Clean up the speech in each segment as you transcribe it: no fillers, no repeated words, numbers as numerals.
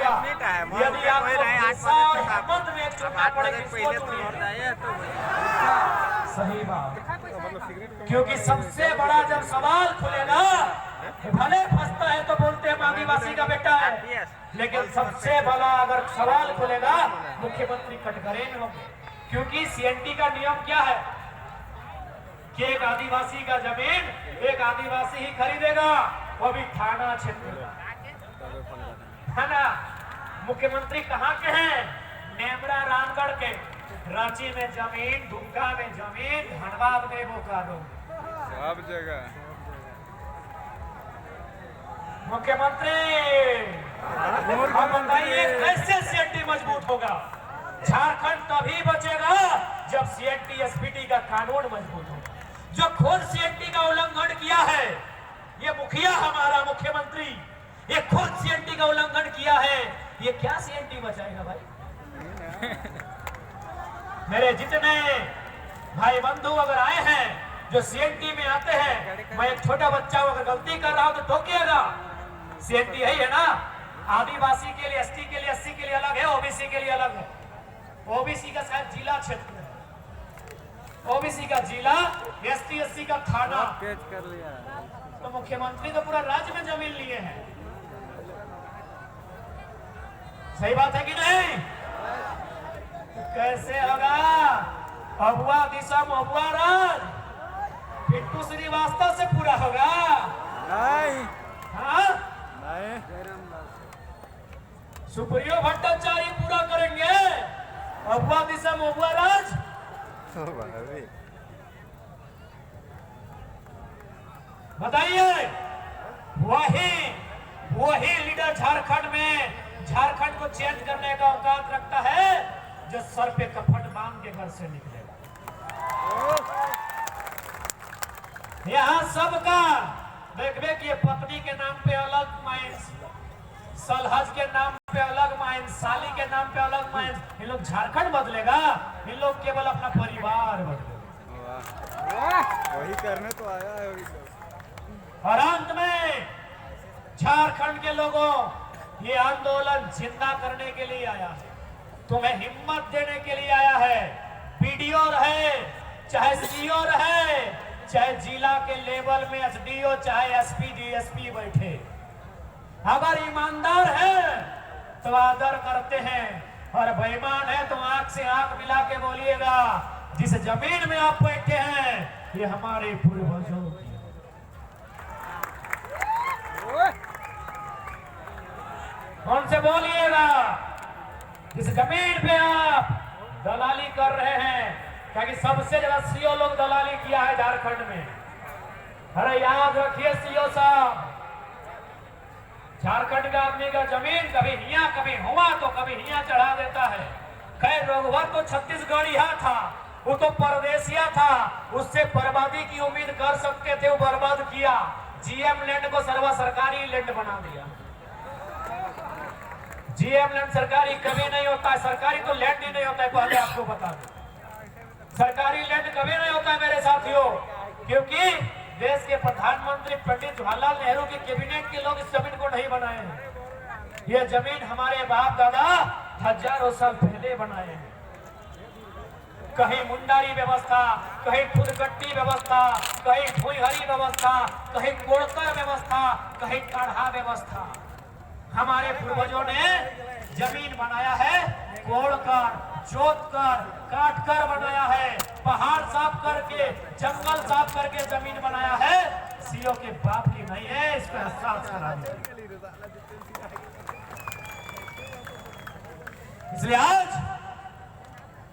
होगा। यदि आपको गुस्सा और हिम्मत में चुनना पड़े किसको चुनिए? सही बात, क्योंकि सबसे बड़ा जब सवाल खुलेगा, भले फंसता है तो बोलते हैं आदिवासी का बेटा है, लेकिन सबसे बड़ा अगर सवाल खुलेगा मुख्यमंत्री कटघरे में होंगे। क्योंकि सीएनटी का नियम क्या है कि एक आदिवासी का जमीन एक आदिवासी ही खरीदेगा, वो भी थाना क्षेत्र है ना। मुख्यमंत्री कहाँ के हैं? नेमरा रामगढ़ के। रांची में जमीन, दुमका में जमीन, धनबाद में बोकारो, सब जगह मुख्यमंत्री। अब बताइए कैसे सीएनटी मजबूत होगा? झारखंड तभी बचेगा जब सीएनटी एसपीटी का कानून मजबूत होगा। जो खुद सीएनटी का उल्लंघन किया है, ये मुखिया हमारा मुख्यमंत्री, ये खुद सीएनटी का उल्लंघन किया है, ये क्या सीएनटी बचाएगा भाई? मेरे जितने भाई बंधु अगर आए हैं जो सीएनटी में आते हैं, मैं एक छोटा बच्चा अगर गलती कर रहा हूं तो टोकिएगा। सीएनटी है ना, आदिवासी के लिए, एसटी के लिए, एससी के लिए अलग है, ओबीसी के लिए अलग है। ओबीसी का शायद जिला क्षेत्र है, ओबीसी का जिला, एसटी एससी का थाना। कर लिया तो मुख्यमंत्री तो पूरा राज्य में जमीन लिए हैं। सही बात है कि नहीं? कैसे होगा? अबुआ दिशा महुआ राज पिट्टू श्रीवास्तव से पूरा होगा? नहीं हाँ, नहीं सुप्रियो भट्टाचार्य पूरा करेंगे, अबुआ दिशा महुआ राज बताइए। वही लीडर झारखंड में झारखंड को चेंज करने का औकात रखता है जो सर पे कफन बांध के घर से निकलेगा। यहाँ सबका देखबे कि पत्नी के नाम पे अलग माइंस, सलहज के नाम पे अलग माइंस, साली के नाम पे अलग माइंस। इन लोग झारखंड बदलेगा, इन लोग केवल अपना परिवार बदलेगा। वही करने तो आया है अभी। और अंत में झारखंड के लोगों, ये आंदोलन जिंदा करने के लिए आया है, तुम्हें हिम्मत देने के लिए आया है। बीडीओ रहे, चाहे सीओ रहे, चाहे जिला के लेवल में एसडीओ, चाहे एसपी डीएसपी बैठे, अगर ईमानदार है तो आदर करते हैं, और बेईमान है तो आंख से आंख मिला के बोलिएगा जिस जमीन में आप बैठे हैं ये हमारे पूर्वजों की। कौन से बोलिएगा इस जमीन पे आप दलाली कर रहे हैं? क्योंकि सबसे ज्यादा सीओ लोग दलाली किया है झारखंड में। अरे याद रखिए सीओ साहब, झारखंड का आदमी का जमीन कभी हिया कभी हुआ तो कभी हिया चढ़ा देता है। खैर रोगवर तो छत्तीसगढ़िया था, वो तो परदेसिया था, उससे बर्बादी की उम्मीद कर सकते थे, वो बर्बाद किया। जीएम लैंड को सर्वा सरकारी लैंड बना दिया। जीएम लैंड सरकारी कभी नहीं होता है, सरकारी तो लैंड ही नहीं होता है, पहले आपको बता दूं। सरकारी लैंड कभी नहीं होता है मेरे साथियों, क्योंकि देश के प्रधानमंत्री पंडित जवाहरलाल नेहरू के कैबिनेट के लोग इस जमीन को नहीं बनाए हैं। यह जमीन हमारे बाप दादा हजारों साल पहले बनाए हैं। कहीं मुंडारी व्यवस्था, कहीं फुदगट्टी व्यवस्था, कहीं भुईहरी व्यवस्था, कहीं कोड़कर व्यवस्था, कहीं काढ़ा व्यवस्था। हमारे पूर्वजों ने जमीन बनाया है कोड़कर, जोतकर, काटकर बनाया है, पहाड़ साफ करके, जंगल साफ करके जमीन बनाया है। सीओ के बाप की नहीं है, इसको एहसास करा दीजिए। इसलिए आज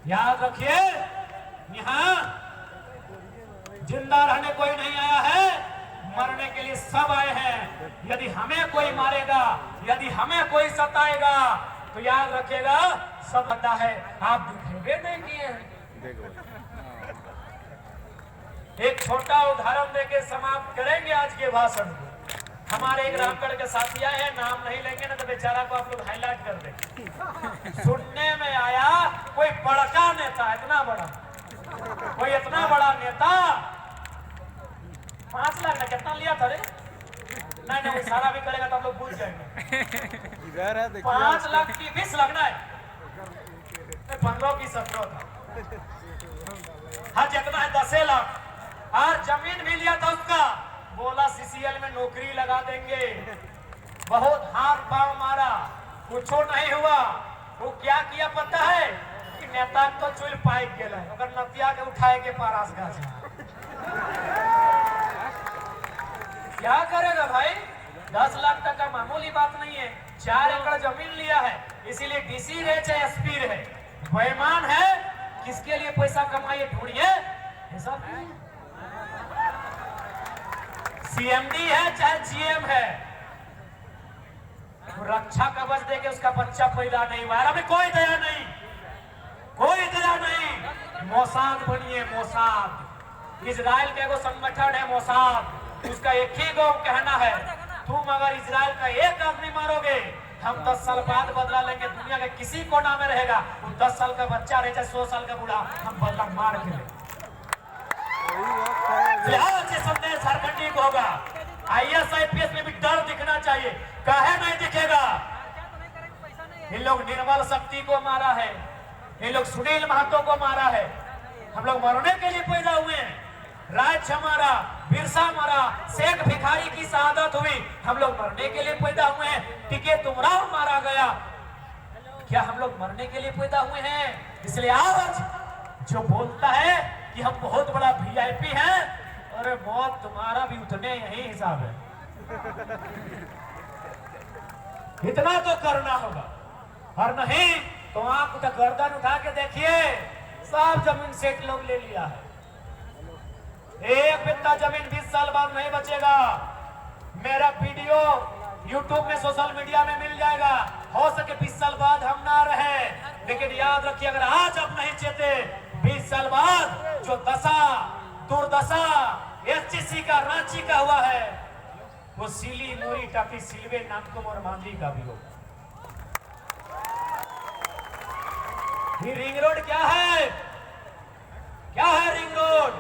याद रखिए, यहाँ जिंदा रहने कोई नहीं आया है, मरने के लिए सब आए हैं। यदि हमें कोई मारेगा, यदि हमें कोई सताएगा तो याद रखिएगा सब बता है, आप दिखेंगे नहीं किए हैं। एक छोटा उदाहरण देके समाप्त करेंगे आज के भाषण को। हमारे एक रामगढ़ के साथी आए हैं, नाम नहीं लेंगे ना तो बेचारा को आप लोग हाईलाइट कर देंगे। सुनने में आया कोई बड़का नेता, इतना बड़ा, कोई इतना बड़ा नेता 5 लाख ना कितना लिया था रे? नहीं नहीं, इशारा भी करेगा तो हम लोग भूल जाएंगे। इधर है देखिए 5 लाख की 20 लगना है, 15 की 17 था। हाँ जितना है 10 लाख। और जमीन भी लिया था उसका, बोला सीसीएल में नौकरी लगा देंगे। बहुत हाथ पांव मारा, कुछ नहीं हुआ। वो क्या किया पता है कि नेता तो चुल पाइक गेल, अगर नतिया के उठाए के पारास गाछ। क्या करेगा भाई, 10 लाख तक का मामूली बात नहीं है। 4 एकड़ जमीन लिया है, इसीलिए डीसी रहे चाहे एसपी रहे, बेईमान है। किसके लिए पैसा कमाइए ढूंढिए, ऐसा सीएमडी है चाहे जीएम है, रक्षा कवच देके उसका बच्चा पैदा नहीं हुआ। हमें कोई दया नहीं, कोई दया नहीं। मोसाद बनिए, मोसाद इजराइल का एगो संगठन है मोसाद, उसका एक ही गो कहना है, तुम अगर इजराइल का एक आदमी मारोगे हम 10 साल बाद बदला लेंगे। दुनिया के किसी कोना में रहेगा, वो 10 साल का बच्चा रहे चाहे 100 साल का बूढ़ा, हम बदला मार के लेंगे। संदेश झारखंडी को होगा, IAS IPS में भी डर दिखना चाहिए। काहे नहीं दिखेगा? इन लोग निर्मल शक्ति को मारा है, इन लोग सुनील महतो को मारा है। हम लोग मरने के लिए पैदा हुए हैं। राज हमारा, बिरसा मरा, शेख भिखारी की शहादत हुई, हम लोग मरने के लिए पैदा हुए हैं। टिके तुमराव मारा गया, क्या हम लोग मरने के लिए पैदा हुए हैं? इसलिए आज जो बोलता है कि हम बहुत बड़ा VIP हैं, अरे मौत तुम्हारा भी उतने यही हिसाब है। इतना तो करना होगा, और नहीं तो आप तो गर्दन उठा के देखिए, सब जमीन सेठ लोग ले लिया है। एक बित्ता जमीन 20 साल बाद नहीं बचेगा। मेरा वीडियो YouTube में, सोशल मीडिया में मिल जाएगा। हो सके 20 साल बाद हम ना रहे, लेकिन याद रखिए अगर आज आप नहीं चेते, 20 साल बाद जो दशा दुर्दशा SGC का, रांची का हुआ है, वो सिली मोरी टाकी सिलवे नामकुम और मांझी का भी होगा। रिंग रोड क्या है? क्या है रिंग रोड?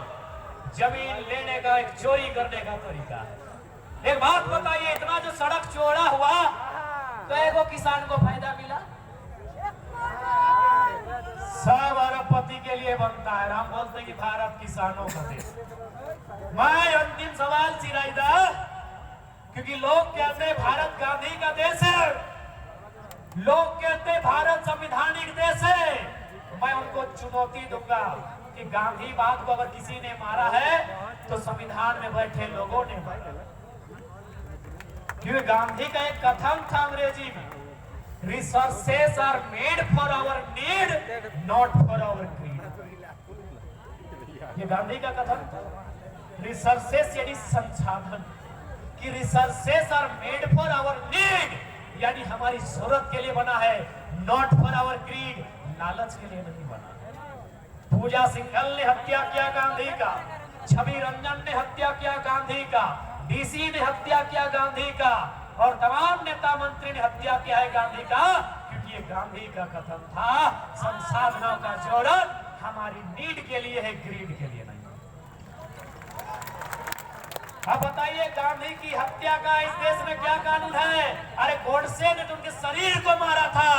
जमीन लेने का एक चोरी करने का तरीका है। एक बात बताइए, इतना जो सड़क चौड़ा हुआ तो एगो किसान को फायदा मिला? सब अरबपति के लिए बनता है। हम बोलते हैं कि भारत किसानों का देश। मैं अंतिम सवाल सिराइदा, क्योंकि लोग कहते हैं भारत गांधी का देश है, लोग कहते हैं भारत संवैधानिक देश है। मैं उनको चुनौती दूंगा कि गांधीवाद को अगर किसी ने मारा है तो संविधान में बैठे लोगों ने मारा। क्योंकि गांधी का एक कथन था अंग्रेजी में, resources are made for our need, not for our greed. ये गांधी का कथन था। रिसोर्सेस यानी संसाधन, कि resources are made for our need, यानी हमारी जरूरत के लिए बना है, नॉट फॉर आवर ग्रीड, लालच के लिए नहीं बना। पूजा सिंघल ने हत्या किया गांधी का, छवि रंजन ने हत्या किया गांधी का, डीसी ने हत्या किया गांधी का, और तमाम नेता मंत्री ने हत्या किया है गांधी का, क्योंकि ये गांधी का कथन था, संसाधनों का जरूरत हमारी नीड के लिए है, ग्रीड के लिए नहीं। अब बताइए गांधी की हत्या का इस देश में क्या कानून है? अरे गोडसे ने तो उनके शरीर को मारा था,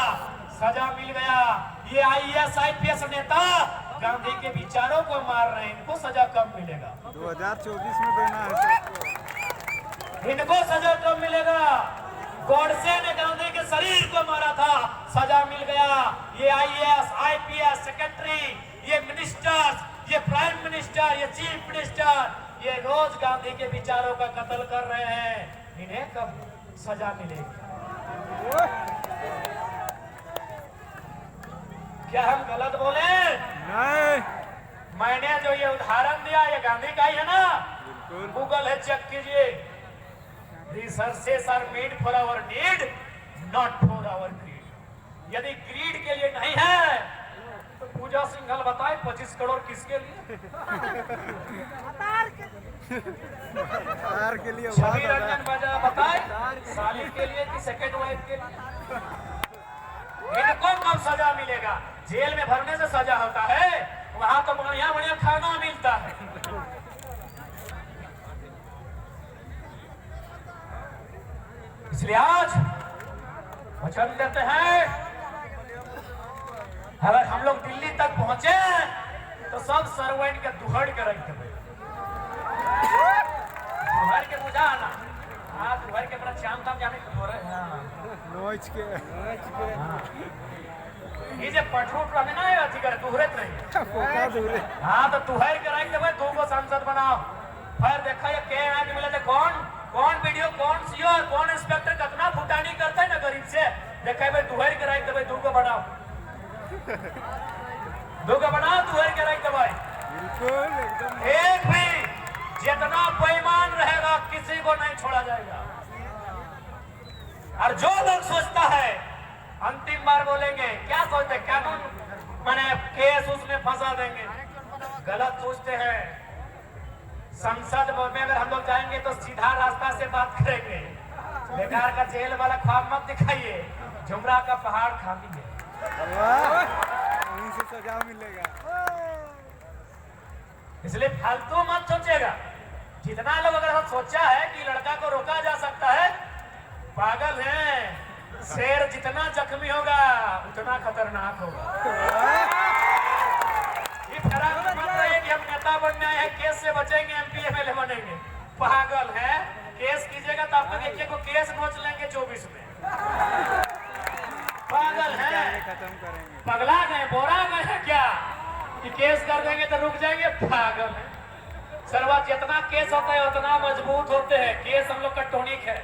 सजा मिल गया। ये IAS IPS नेता गांधी के विचारों को मार रहे हैं, इनको सजा कब मिलेगा? 2024 में देना है सबको। इनको सजा कब मिलेगा? गोडसे ने गांधी के शरीर को मारा था, सजा मिल गया। ये IAS IPS सेक्रेटरी, ये मिनिस्टर्स, ये प्राइम मिनिस्टर, ये चीफ मिनिस्टर, ये रोज गांधी के विचारों का कत्ल कर रहे हैं, इन्हें कब सजा मिलेगी? क्या हम गलत बोले? नहीं, मैंने जो ये उदाहरण दिया ये गांधी का ही है ना? बिल्कुल। गूगल है, चेक कीजिए। Resources are made for our need, not for our greed. यदि ग्रीड के लिए नहीं है तो पूजा सिंघल बताए 25 करोड़ किसके लिए? तार के लिए छवि रंजन बजा बताए साली के लिए कि सेकंड वाइफ के लिए? इनको कब सजा मिलेगा? जेल में भरने से सजा होता है, वहां तो बढ़िया बढ़िया खाना मिलता है। इसलिए आज वचन देते हैं, अगर हम लोग दिल्ली तक पहुंचे तो सब सर्वेंट के दुहड़ के रख देंगे। दुहड़ के बुझा ना, हाँ दुहड़ के बड़ा चाम ताम जाने को नोच के ये जे पटरूट रहे ना अथी करे दुहरत नहीं फोका दूरे हाँ तो तुहर के रख देवे, दो गो सांसद बनाओ, फिर देखा ये के आके मिले कौन वीडियो कौन सीओ और कौन इंस्पेक्टर कितना फुटानी करता है ना गरीब से, देखा भाई तुहर के रख देवे, दो गो बनाओ, दो गो बनाओ तुहर के रख देवे। बिल्कुल एकदम एक भी जितना बेईमान रहेगा किसी को नहीं छोड़ा जाएगा। और जो लोग सोचता है अंतिम बार बोलेंगे, क्या सोचते कानून माने केस उसमें फंसा देंगे, गलत सोचते हैं। संसद में अगर हम लोग जाएंगे तो सीधा रास्ता से बात करेंगे, बेकार का जेल वाला ख्वाब मत दिखाइए, झुमरा का पहाड़ खाली है, वहीं से सजा मिलेगा। इसलिए फालतू मत सोचेगा। जितना लोग अगर सोचा है कि लड़का को रोका जा सकता है, पागल है। शेर जितना जख्मी होगा उतना खतरनाक होगा। ये फर्क मत है कि हम नेता बनने आए हैं, केस से बचेंगे, एमपी एमएलए बनेंगे। पागल है, केस कीजिएगा तो आप एक को केस नोच लेंगे 24 में। पागल है, खत्म करेंगे। पगला गए, बोरा गए हैं क्या कि केस कर देंगे तो रुक जाएंगे? पागल है। सर्वा जितना केस होता है उतना मजबूत होते हैं। केस हम लोग का टॉनिक है,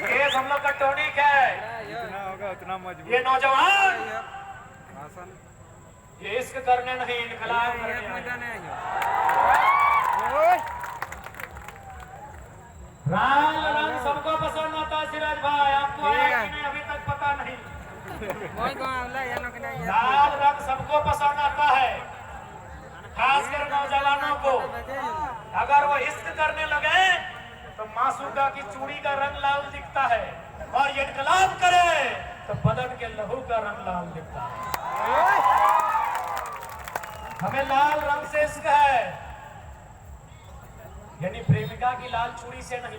केस हम लोग का टॉनिक है। जितना होगा उतना मजबूत। ये नौजवान भाषण ये इश्क करने नहीं, इनकलाब करने आए। लाल रंग सबको पसंद आता है सिराज भाई, आपको आया कि नहीं अभी तक पता नहीं। लाल रंग सबको पसंद आता है, खासकर नौजवानों को। अगर वो इश्क करने लगे तो मासूका की चूड़ी का रंग लाल दिखता है, और ये इनकलाब करे तो बदन के लहू का रंग लाल दिखता है। हमें लाल रंग से इश्क है, यानी प्रेमिका की लाल चूड़ी से नहीं।